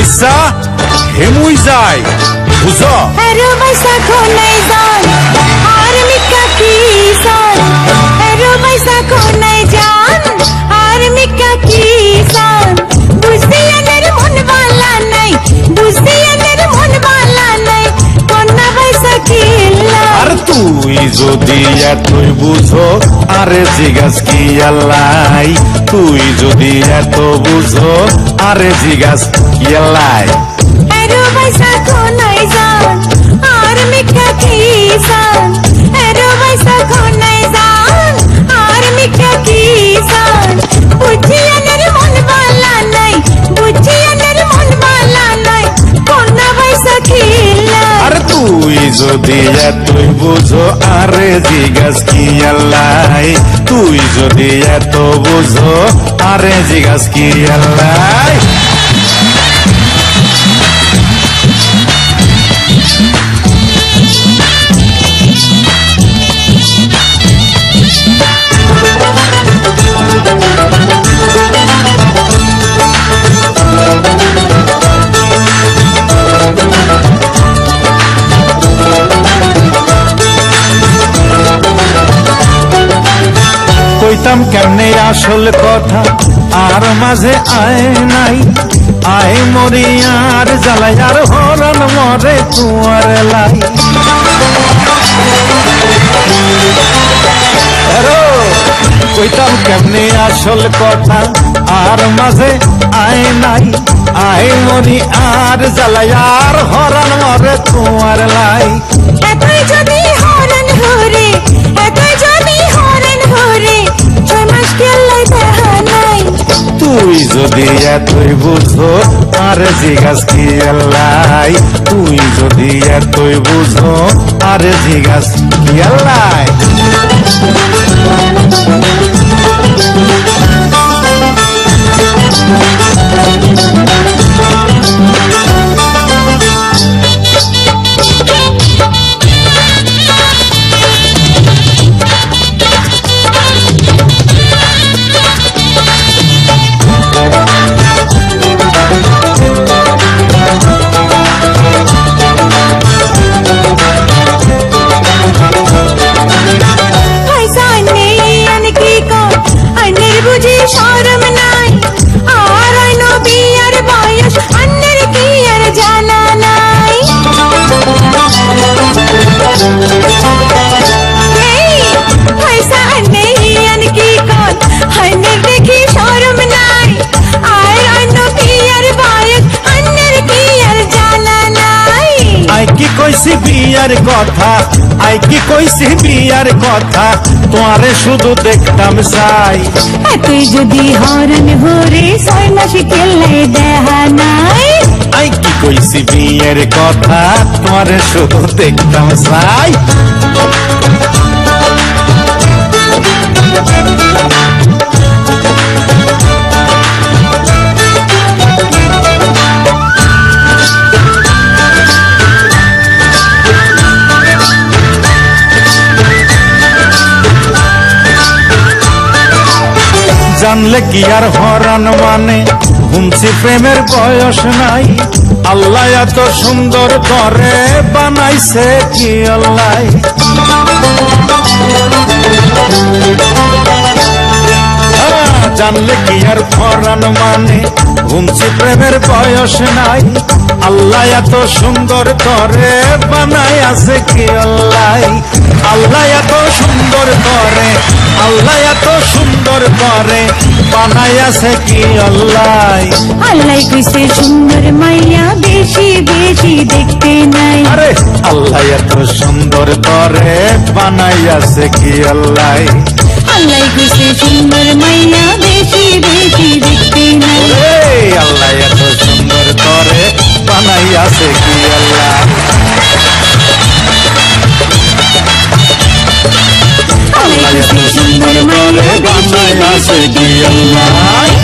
ইচ্ছা হেমুই যায় বুঝো তুই যদি এতই বুঝো আরে জিজ্ঞাস কি আল্লাই তুই যদি এত বুঝো আরে জিজ্ঞাস কি আল্লাই তুই যদি এতই বুঝো আরে জিজ্ঞাস কি আল্লাই তুই যদি এত বুঝো আরে জিজ্ঞাস কি আল্লাই কইতাম কেমনে আসল কথা আর মাঝে আয় নাই আয় মরি আর জ্বালাই আর হরণ মরে তুয়ার লাই কইতাম কেমনে আসল কথা আর মাঝে আয় নাই আয় মরি আর জ্বালাই আর হরণ মরে তুয়ার লাই যদি হরণ হরে যদি হরণ হরে তুই যদি এতই বুঝো আর জিজ্ঞাস কি আল্লাই তুই যদি এতই বুঝো আর জিজ্ঞাস কি আল্লাই কইছি বিয়ার কথা আই কি কইছি বিয়ার কথা তোমারে শুধু দেখতাম চাই তুই যদি হরণ হরে 6 মাস কেলে দেখা নাই আই কি কইছি বিয়ার কথা তোমারে শুধু দেখতাম চাই জানলে কি আর হরান মানে শুনছি প্রেমের বয়স নাই আল্লাহ এত সুন্দর করে বানাইছে কি আল্লাহ জানলে কি আর হরান মানে শুনছি প্রেমের বয়স নাই আল্লাহ এত সুন্দর করে বানাই আছে কি আল্লাহ আল্লাহ এত সুন্দর করে আল্লাহ এত সুন্দর করে বানাই আছে কি আল্লাহ আল্লাহ কইছে সুন্দর মাইয়া বেশি বেশি দেখতে নাই আরে আল্লাহ এত সুন্দর করে বানাই আছে কি আল্লাহ আল্লাহ কইছে সুন্দর মাইয়া বেশি বেশি দেখতে নাই আল্লাহ এত সুন্দর করে বানাই আছে কি আল্লাহ আল্লাহ এত সুন্দর করে বানাই আছে কি আল্লাহ